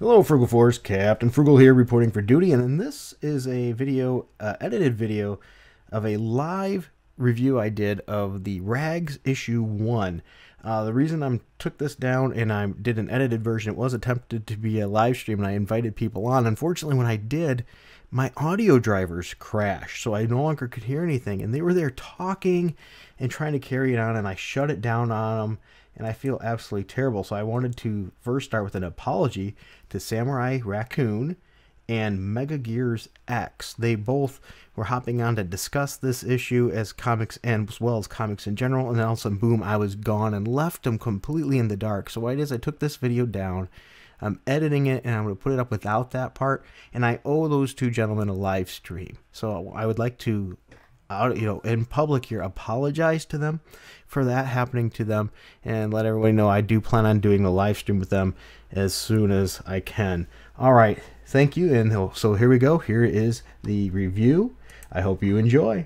Hello, Frugal Force. Captain Frugal here, reporting for duty, and this is a video, edited video of a live review I did of the Rags issue 1. The reason I took this down and I did an edited version, it was attempted to be a live stream, and I invited people on. Unfortunately, when I did, my audio drivers crashed, so I no longer could hear anything, and they were there talking and trying to carry it on, and I shut it down on them. And I feel absolutely terrible. So I wanted to first start with an apology to Samurai Raccoon and MegaGearsX. They both were hopping on to discuss this issue as comics and as well as comics in general. And then all of a sudden, boom, I was gone and left them completely in the dark. So what I did is I took this video down. I'm editing it and I'm going to put it up without that part. And I owe those two gentlemen a live stream. So I would like to in public here, apologize to them for that happening to them, and let everybody know I do plan on doing the live stream with them as soon as I can. All right, thank you. And so here we go. Here is the review. I hope you enjoy.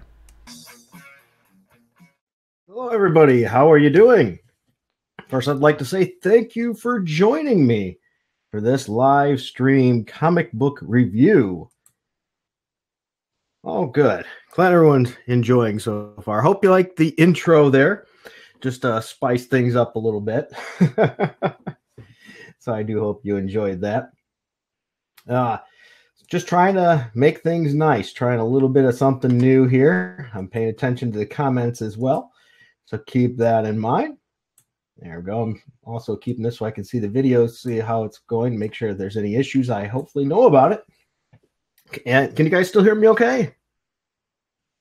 Hello, everybody. How are you doing? First, I'd like to say thank you for joining me for this live stream comic book review. Oh, good. Glad everyone's enjoying so far. Hope you like the intro there. Just spice things up a little bit. So I do hope you enjoyed that. Just trying to make things nice. Trying a little bit of something new here. I'm paying attention to the comments as well. So keep that in mind. There we go. I'm also keeping this so I can see the videos, see how it's going, make sure if there's any issues, I hopefully know about it. And can you guys still hear me okay?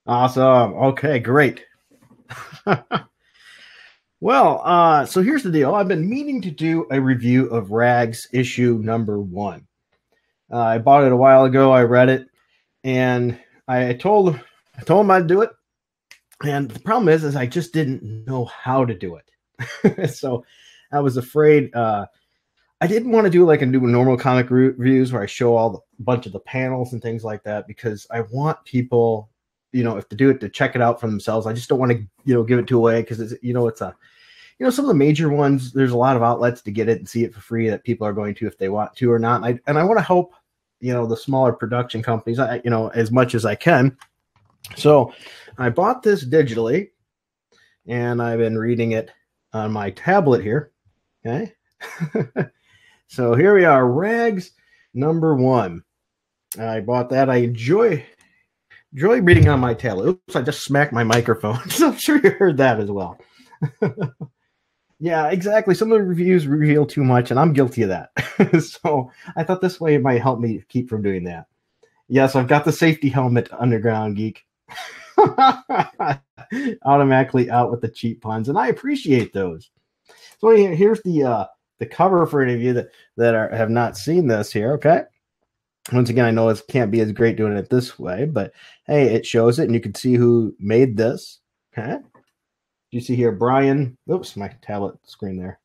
Awesome. Okay, great. Well, so here's the deal. I've been meaning to do a review of Rags issue number 1. I bought it a while ago. I read it, and I told him I'd do it. And the problem is I just didn't know how to do it. So I was afraid. I didn't want to do like a normal comic reviews where I show a bunch of the panels and things like that, because I want people, if to do it, to check it out for themselves. I just don't want to, give it away, because it's, some of the major ones, there's a lot of outlets to get it and see it for free that people are going to if they want to or not. And I want to help, the smaller production companies, as much as I can. So I bought this digitally, and I've been reading it on my tablet here. Okay. So here we are, Rags number 1. I bought that. I enjoy reading on my tablet. Oops, I just smacked my microphone. So I'm sure you heard that as well. Yeah, exactly. Some of the reviews reveal too much, and I'm guilty of that. So I thought this way it might help me keep from doing that. Yes, I've got the safety helmet, Underground Geek. Automatically out with the cheap puns, and I appreciate those. So here's the cover for any of you that have not seen this here. Okay. Once again, I know it can't be as great doing it this way, but hey, it shows it, and you can see who made this. Okay. You see here, Brian. Oops, my tablet screen there.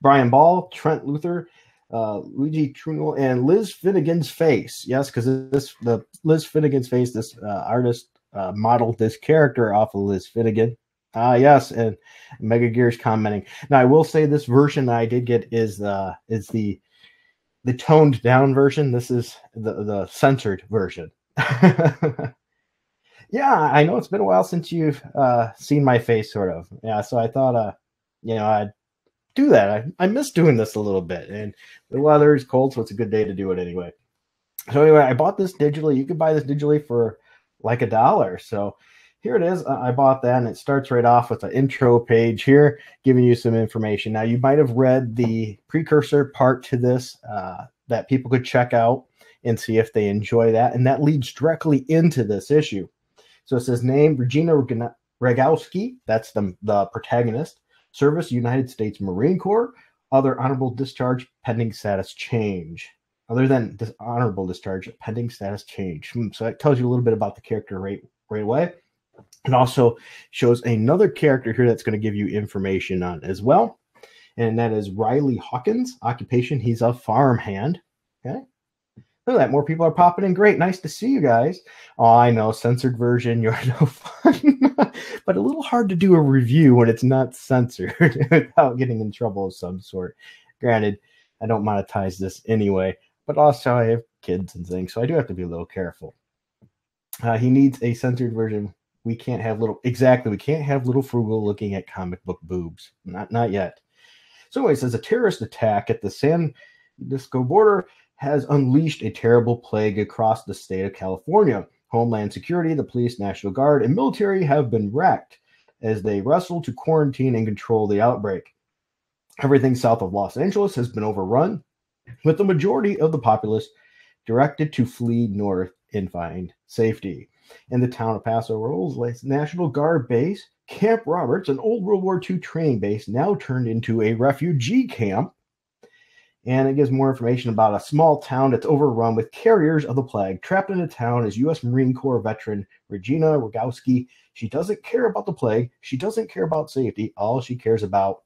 Brian Ball, Trent Luther, Luigi Trunel, and Liz Finnegan's Face. Yes, because the Liz Finnegan's Face, this artist modeled this character off of Liz Finnegan. Yes, and Mega Gears commenting. Now, I will say this version that I did get is the toned down version. This is the censored version. Yeah, I know it's been a while since you've seen my face, sort of. Yeah, so I thought, I'd do that. I miss doing this a little bit, and the weather is cold, so it's a good day to do it anyway. So anyway, I bought this digitally. You can buy this digitally for like $1. So here it is. I bought that, and it starts right off with an intro page here, giving you some information. Now, you might have read the precursor part to this that people could check out and see if they enjoy that, and that leads directly into this issue. So it says, name, Regina Rogowski, that's the protagonist, service, United States Marine Corps, other honorable discharge, pending status change. Other than honorable discharge, pending status change. So that tells you a little bit about the character right away. It also shows another character here that's going to give you information on as well. And that is Riley Hawkins. Occupation, he's a farmhand. Okay. Look at that. More people are popping in. Great. Nice to see you guys. Oh, I know. Censored version. You're no fun. But a little hard to do a review when it's not censored without getting in trouble of some sort. Granted, I don't monetize this anyway, but also I have kids and things, so I do have to be a little careful. He needs a censored version. We can't have we can't have little Frugal looking at comic book boobs. Not yet. So anyway, it says a terrorist attack at the San Francisco border has unleashed a terrible plague across the state of California. Homeland Security, the police, National Guard, and military have been wrecked as they wrestle to quarantine and control the outbreak. Everything south of Los Angeles has been overrun, with the majority of the populace directed to flee north and find safety. In the town of Paso Robles, National Guard base, Camp Roberts, an old World War II training base, now turned into a refugee camp. And it gives more information about a small town that's overrun with carriers of the plague. Trapped in the town is U.S. Marine Corps veteran Regina Rogowski. She doesn't care about the plague. She doesn't care about safety. All she cares about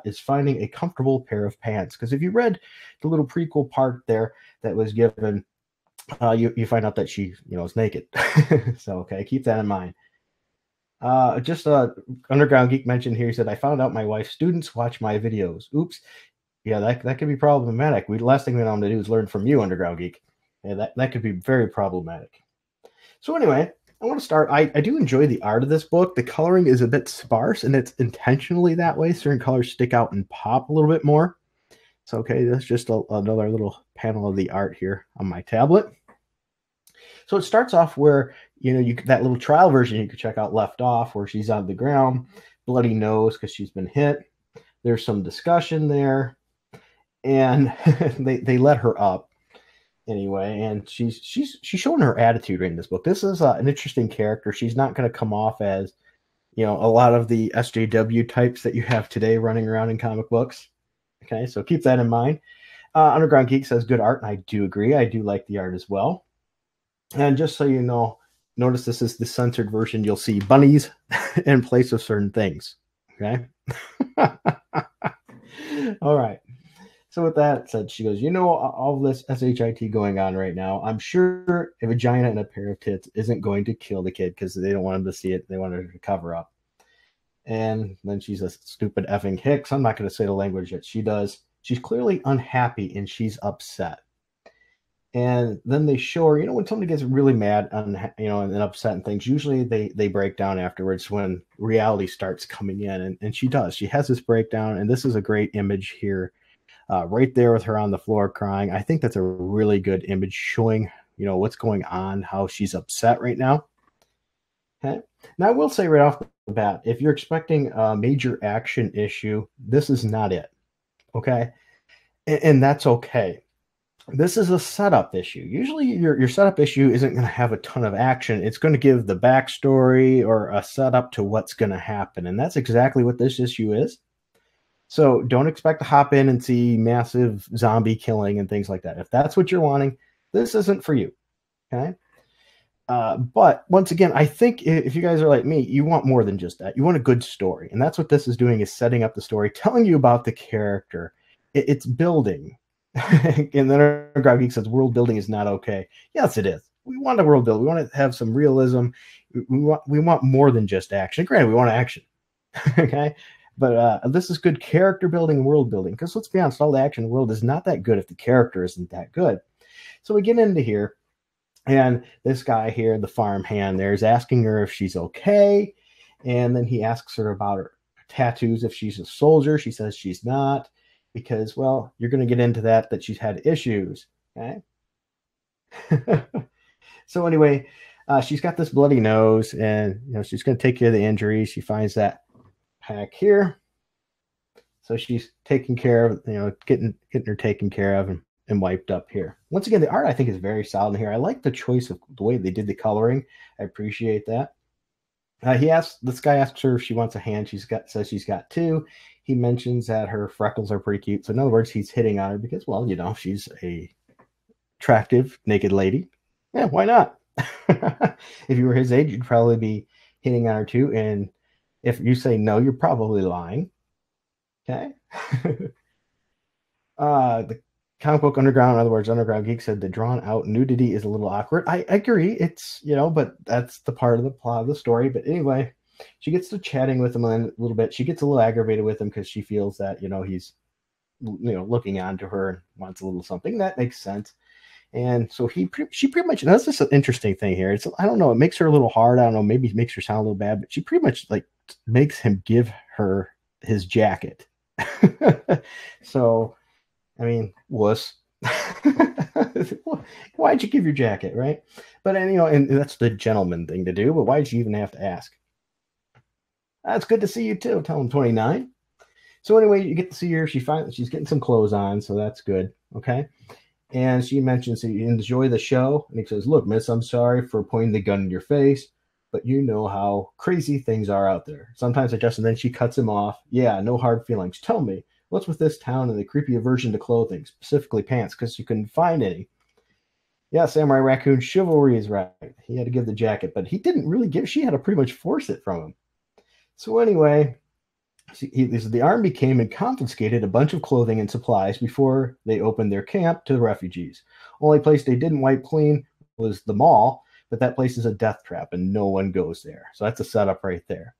is finding a comfortable pair of pants. Because if you read the little prequel part there that was given, you find out that she is naked. So okay, keep that in mind. Underground Geek mentioned here, he said, I found out my wife's students watch my videos. Oops. Yeah, that could be problematic. Last thing we want to do is learn from you, Underground Geek. Yeah, that could be very problematic. So anyway, I want to start. I do enjoy the art of this book. The coloring is a bit sparse, and it's intentionally that way. Certain colors stick out and pop a little bit more. So okay, that's just another little panel of the art here on my tablet. So it starts off where, that little trial version you could check out left off, where she's on the ground, bloody nose because she's been hit. There's some discussion there. And they let her up anyway, and she's showing her attitude in this book. This is an interesting character. She's not going to come off as a lot of the SJW types that you have today running around in comic books. Okay, so keep that in mind. Underground Geek says good art, and I do agree. I do like the art as well. And just so you know, notice this is the censored version. You'll see bunnies in place of certain things. Okay. All right. So with that said, she goes, all this SHIT going on right now, I'm sure a vagina and a pair of tits isn't going to kill the kid because they don't want him to see it. They want her to cover up. And then she's a stupid effing Hicks. I'm not going to say the language that she does. She's clearly unhappy and she's upset. And then they show her, when somebody gets really mad and upset and things, usually they break down afterwards when reality starts coming in. And she does. She has this breakdown, and this is a great image here. Right there with her on the floor crying. I think that's a really good image showing, what's going on, how she's upset right now. Okay. Now, I will say right off the bat, if you're expecting a major action issue, this is not it. Okay. And that's okay. This is a setup issue. Usually your setup issue isn't going to have a ton of action. It's going to give the backstory or a setup to what's going to happen. And that's exactly what this issue is. So don't expect to hop in and see massive zombie killing and things like that. If that's what you're wanting, this isn't for you. Okay. But once again, I think if you guys are like me, you want more than just that. You want a good story. And that's what this is doing, is setting up the story, telling you about the character. It's building. And then Underground Geek says world building is not okay. Yes, it is. We want a world build. We want to have some realism. We want more than just action. Granted, we want action. Okay. But this is good character building and world building, because let's be honest, all the action in the world is not that good if the character isn't that good. So we get into here, and this guy here, the farmhand there, is asking her if she's okay. And then he asks her about her tattoos, if she's a soldier. She says she's not, because, well, you're going to get into that she's had issues. Okay. So anyway, she's got this bloody nose, and she's going to take care of the injury. She finds that pack here, so she's taking care of, getting her taken care of and wiped up here. Once again, the art I think is very solid here. I like the choice of the way they did the coloring. I appreciate that. This guy asks her if she wants a hand. Says she's got two. He mentions that her freckles are pretty cute. So in other words, he's hitting on her because, well, she's a attractive naked lady. Yeah, why not? If you were his age, you'd probably be hitting on her too. And if you say no, you're probably lying. Okay. The comic book Underground, in other words, Underground Geek said the drawn out nudity is a little awkward. I agree. It's, but that's the part of the plot of the story. But anyway, she gets to chatting with him a little bit. She gets a little aggravated with him because she feels that, he's looking onto her and wants a little something. That makes sense. And so she pretty much, that's just an interesting thing here. It's, I don't know, it makes her a little hard. I don't know, maybe it makes her sound a little bad, but she pretty much like makes him give her his jacket. So, I mean, wuss. Why'd you give your jacket, right? But and that's the gentleman thing to do. But why'd you even have to ask? That's good to see you too. Tell him 29. So anyway, you get to see her. She's getting some clothes on, so that's good. Okay. And she mentions that you enjoy the show. And he says, "Look, miss, I'm sorry for pointing the gun in your face, but you know how crazy things are out there. Sometimes I just," and then she cuts him off. "Yeah, no hard feelings. Tell me, what's with this town and the creepy aversion to clothing, specifically pants, because you couldn't find any?" Yeah, Samurai Raccoon, chivalry is right. He had to give the jacket, but he didn't really give, she had to pretty much force it from him. So anyway, the army came and confiscated a bunch of clothing and supplies before they opened their camp to the refugees. Only place they didn't wipe clean was the mall, but that place is a death trap and no one goes there. So that's a setup right there.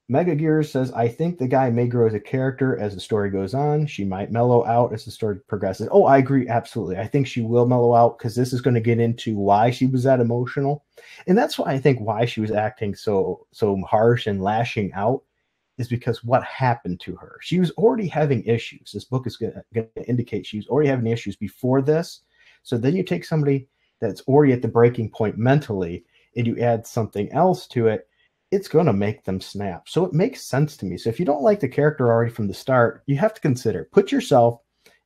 MegaGears says, "I think the guy may grow as a character as the story goes on. She might mellow out as the story progresses." Oh, I agree. Absolutely. I think she will mellow out because this is going to get into why she was that emotional. And that's why I think why she was acting so harsh and lashing out is because what happened to her. She was already having issues. This book is going to indicate she was already having issues before this. So then you take somebody that's already at the breaking point mentally and you add something else to it, it's going to make them snap. So it makes sense to me. So if you don't like the character already from the start, you have to consider, put yourself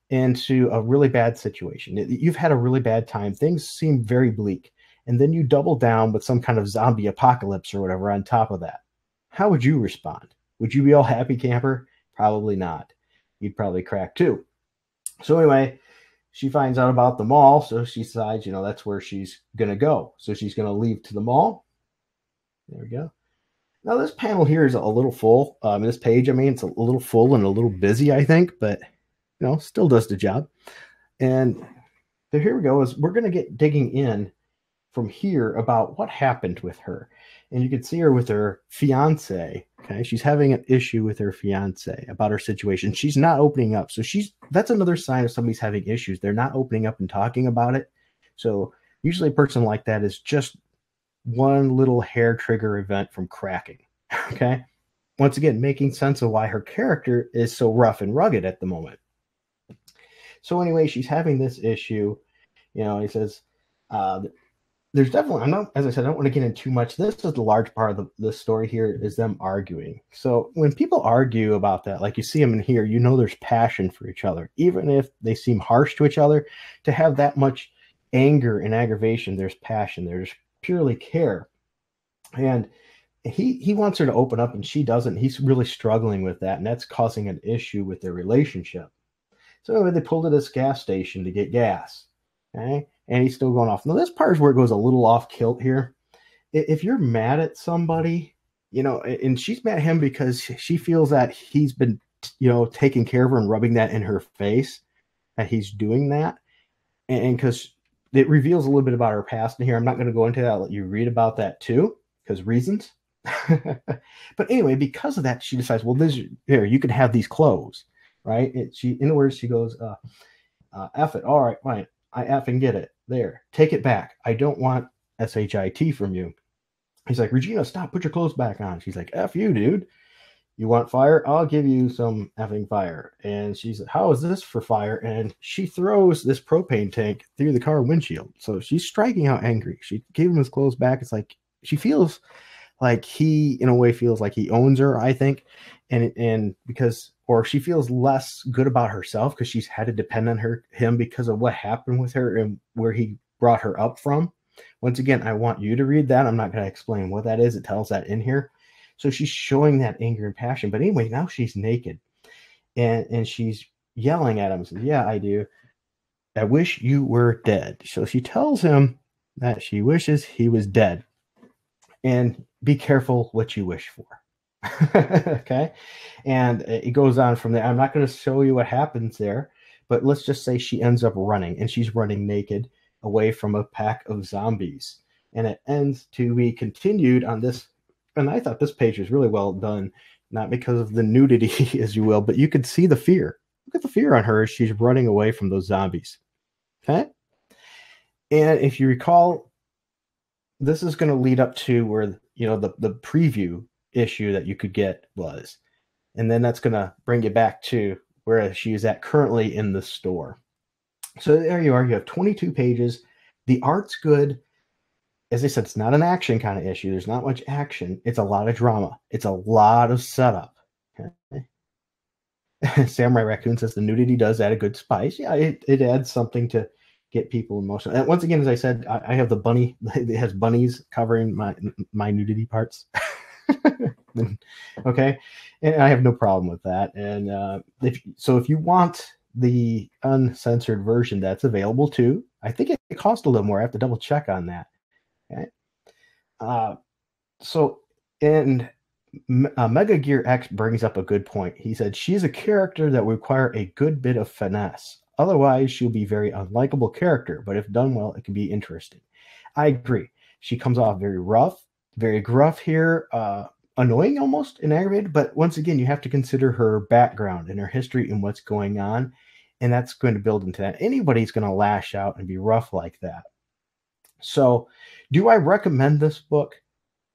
into a really bad situation. You've had a really bad time. Things seem very bleak. And then you double down with some kind of zombie apocalypse or whatever on top of that. How would you respond? Would you be all happy camper? Probably not. You'd probably crack too. So anyway, she finds out about the mall. So she decides, that's where she's going to go. So she's going to leave to the mall. There we go. Now, this panel here is a little full. This page, it's a little full and a little busy, I think, but, still does the job. And so here we go. We're going to get digging in from here about what happened with her. And you can see her with her fiance. Okay. She's having an issue with her fiance about her situation. She's not opening up. So that's another sign of somebody's having issues. They're not opening up and talking about it. So usually a person like that is just one little hair trigger event from cracking. Okay. Once again, making sense of why her character is so rough and rugged at the moment. So anyway, she's having this issue. He says, there's definitely, as I said, I don't want to get into too much. This is the large part of the story here is them arguing. So when people argue about that, like you see them in here, there's passion for each other. Even if they seem harsh to each other, to have that much anger and aggravation, there's passion. There's purely care. And he wants her to open up and she doesn't. He's really struggling with that. And that's causing an issue with their relationship. So anyway, they pulled to this gas station to get gas. Okay. And he's still going off. Now, this part is where it goes a little off kilt here. If you're mad at somebody, and she's mad at him because she feels that he's been, taking care of her and rubbing that in her face, that he's doing that. And because it reveals a little bit about her past in here. I'm not going to go into that. I'll let you read about that too, because reasons. But anyway, because of that, she decides, well, here, you can have these clothes, right? In other words, she goes, F it. All right, fine. I effing get it. There, take it back. I don't want SHIT from you. He's like, Regina, stop, put your clothes back on. She's like, F you, dude. You want fire? I'll give you some effing fire. And she's like, how is this for fire? And she throws this propane tank through the car windshield. So she's striking out angry. She gave him his clothes back. It's like she feels like he, in a way, feels like he owns her, I think. And because, or she feels less good about herself because she's had to depend on him because of what happened with her and where he brought her up from. Once again, I want you to read that. I'm not going to explain what that is. It tells that in here. So she's showing that anger and passion. But anyway, now she's naked and she's yelling at him. Says, yeah, I do. I wish you were dead. So she tells him that she wishes he was dead. And be careful what you wish for. Okay. And it goes on from there. I'm not going to show you what happens there, but let's just say she ends up running and she's running naked away from a pack of zombies. And it ends to be continued on this. And I thought this page was really well done not because of the nudity, as you will, but you could see the fear. Look at the fear on her as she's running away from those zombies. Okay? And if you recall, this is going to lead up to where, you know, the preview issue that you could get was. And then that's going to bring you back to where she is at currently in the store. So there you are. You have 22 pages. The art's good. As I said, it's not an action kind of issue. There's not much action. It's a lot of drama. It's a lot of setup. Okay? Samurai Raccoon says the nudity does add a good spice. Yeah, it adds something to get people emotional. And once again, as I said, I have the bunny. It has bunnies covering my nudity parts. Okay, and I have no problem with that. And if you want the uncensored version, that's available too. I think it costs a little more. I have to double check on that. Okay. MegaGearsX brings up a good point. He said, she's a character that will require a good bit of finesse. Otherwise, she'll be a very unlikable character, but if done well, it can be interesting. I agree. She comes off very rough, very gruff here, annoying almost and aggravated. But once again, you have to consider her background and her history and what's going on. And that's going to build into that. Anybody's going to lash out and be rough like that. So do I recommend this book?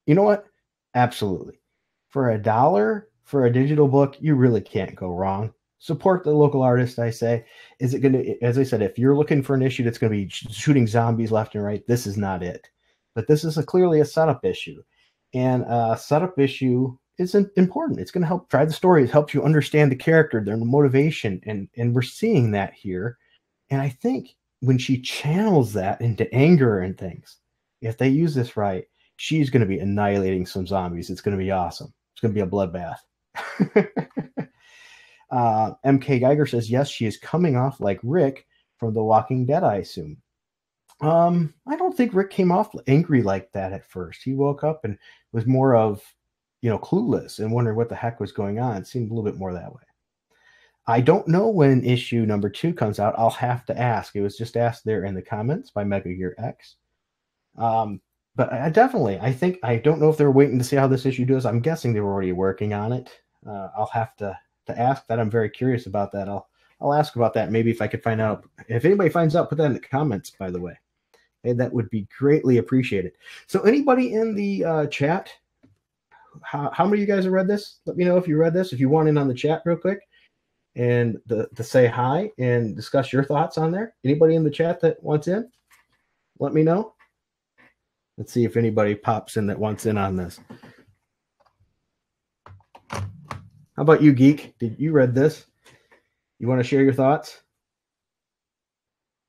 You know what? Absolutely. For $1 for a digital book, you really can't go wrong. Support the local artist, I say. Is it going to, as I said, if you're looking for an issue that's going to be shooting zombies left and right, this is not it. But this is clearly a setup issue. And a setup issue is important. It's going to help drive the story. It helps you understand the character, their motivation. And we're seeing that here. And I think when she channels that into anger and things, if they use this right, she's going to be annihilating some zombies. It's going to be awesome. It's going to be a bloodbath. MK Geiger says, yes, she is coming off like Rick from The Walking Dead, I assume. I don't think Rick came off angry like that at first. He woke up and was more of, clueless and wondering what the heck was going on. It seemed a little bit more that way. I don't know when issue number 2 comes out. I'll have to ask. It was just asked there in the comments by MegaGearsX. But I don't know if they're waiting to see how this issue does. I'm guessing they were already working on it. I'll have to ask that. I'm very curious about that. I'll ask about that. Maybe if I could find out. If anybody finds out, put that in the comments, by the way. Okay, that would be greatly appreciated. So anybody in the chat, how many of you guys have read this? Let me know if you read this. If you want in on the chat real quick and to say hi and discuss your thoughts on there. Anybody in the chat that wants in? Let me know. Let's see if anybody pops in that wants in on this. How about you, Geek? Did you read this? You want to share your thoughts?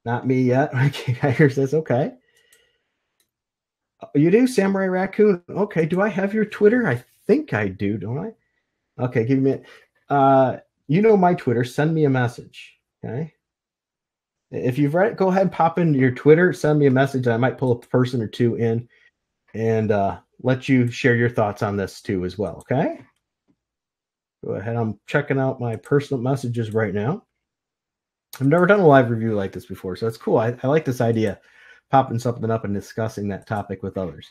Not me yet. I hear this. Okay. You do, Samurai Raccoon. Okay. Do I have your Twitter? I think I do, don't I? Okay. Give me a minute. You know my Twitter. Send me a message. Okay. If you've read it, go ahead and pop into your Twitter. Send me a message. I might pull a person or two in and let you share your thoughts on this too as well. Okay. Go ahead. I'm checking out my personal messages right now. I've never done a live review like this before, so it's cool. I like this idea, popping something up and discussing that topic with others.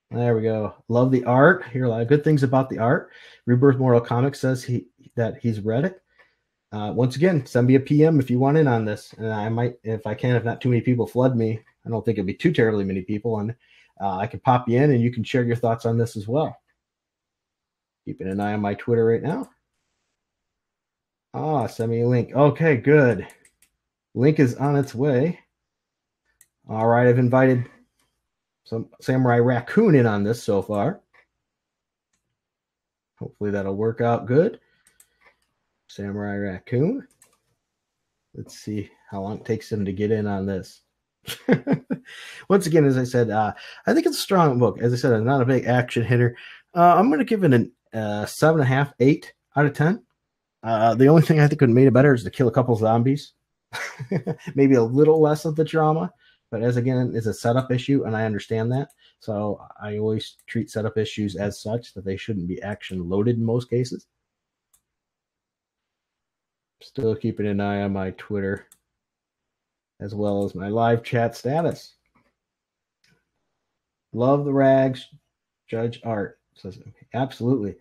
There we go. Love the art. Hear a lot of good things about the art. Rebirth Mortal Comics says that he's read it. Once again, send me a PM if you want in on this. And I might, if I can, if not too many people flood me. I don't think it'd be too terribly many people. And I can pop you in and you can share your thoughts on this as well. Keeping an eye on my Twitter right now. Send me a link. Okay, good. Link is on its way. All right, I've invited some Samurai Raccoon in on this so far. Hopefully that'll work out good. Samurai Raccoon. Let's see how long it takes him to get in on this. Once again, as I said, I think it's a strong book. As I said, I'm not a big action hitter. I'm going to give it an 7.5, 8 out of 10. The only thing I think would have made it better is to kill a couple zombies. Maybe a little less of the drama. But as again, it's a setup issue, and I understand that. So I always treat setup issues as such, that they shouldn't be action loaded in most cases. Still keeping an eye on my Twitter, as well as my live chat status. Love the rags. Judge art. Says absolutely.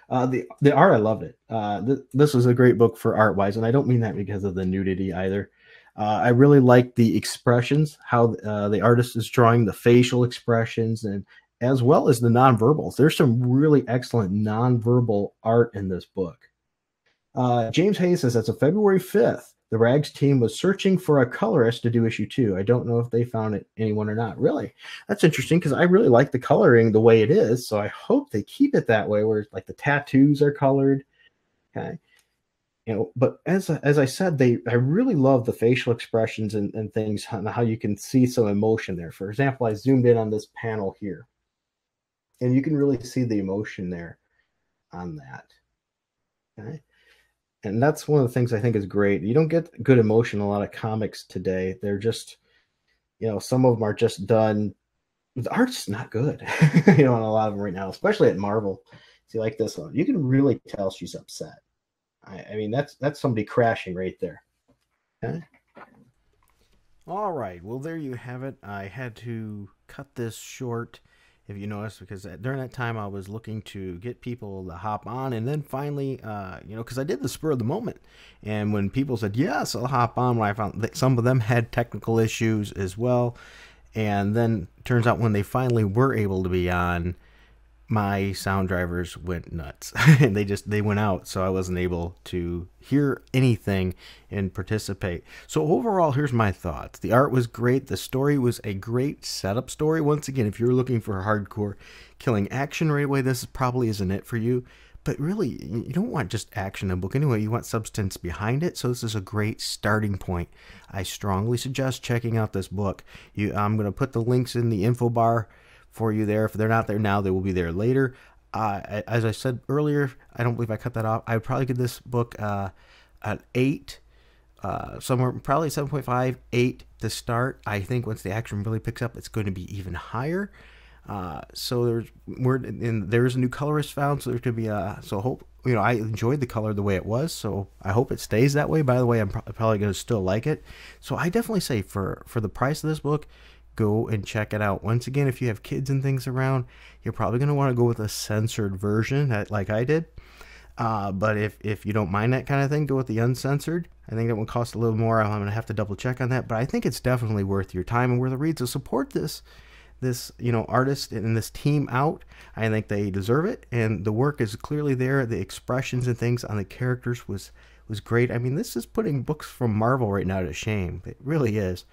The art, I loved it. This was a great book for art wise, and I don't mean that because of the nudity either. I really like the expressions, how the artist is drawing the facial expressions, and as well as the nonverbals. There's some really excellent nonverbal art in this book. James Hayes says that's a February 5th. The Rags team was searching for a colorist to do issue 2. I don't know if they found anyone or not. Really, that's interesting because I really like the coloring the way it is. So I hope they keep it that way, where like the tattoos are colored. Okay, but as I said, I really love the facial expressions and things, and how you can see some emotion there. For example, I zoomed in on this panel here, and you can really see the emotion there on that. Okay. And that's one of the things I think is great. You don't get good emotion in a lot of comics today. They're just, some of them are just done. The art's not good, in a lot of them right now, especially at Marvel. See, like this one, you can really tell she's upset. I mean, that's somebody crashing right there. Okay. All right. Well, there you have it. I had to cut this short, if you notice, because during that time I was looking to get people to hop on, and then finally, because I did the spur of the moment, and when people said yes, I'll hop on, when I found that some of them had technical issues as well, and then turns out when they finally were able to be on, my sound drivers went nuts and they went out, so I wasn't able to hear anything and participate. So overall, here's my thoughts. The art was great. The story was a great setup story. Once again, if you're looking for hardcore killing action right away, this probably isn't it for you. But really, you don't want just action in a book anyway. You want substance behind it. So this is a great starting point. I strongly suggest checking out this book. I'm going to put the links in the info bar for you there. If they're not there now, they will be there later. As I said earlier, I don't believe I cut that off. I would probably give this book an 8, somewhere probably 7.5, 8 to start. I think once the action really picks up, it's going to be even higher. So there's a new colorist found, so there's going to be so hope, I enjoyed the color the way it was, so I hope it stays that way. By the way, I'm probably going to still like it. So I definitely say for the price of this book, go and check it out. Once again, if you have kids and things around, you're probably going to want to go with a censored version, like I did. But if you don't mind that kind of thing, go with the uncensored. I think that would cost a little more. I'm going to have to double check on that, but I think it's definitely worth your time and worth a read. So support this artist and this team out. I think they deserve it, and the work is clearly there. The expressions and things on the characters was great. I mean, this is putting books from Marvel right now to shame. It really is.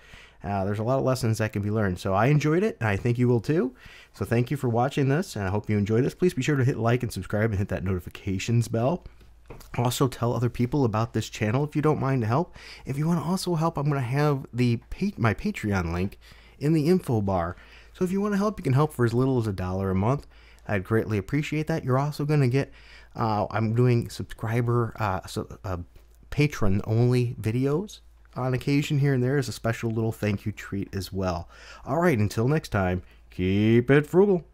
There's a lot of lessons that can be learned. So I enjoyed it, and I think you will too. So thank you for watching this, and I hope you enjoyed this. Please be sure to hit like and subscribe and hit that notifications bell. Also, tell other people about this channel if you don't mind to help. If you want to also help, I'm going to have my Patreon link in the info bar. So if you want to help, you can help for as little as $1 a month. I'd greatly appreciate that. You're also going to get, I'm doing patron-only videos on occasion here and there as a special little thank you treat as well. All right, until next time, keep it frugal.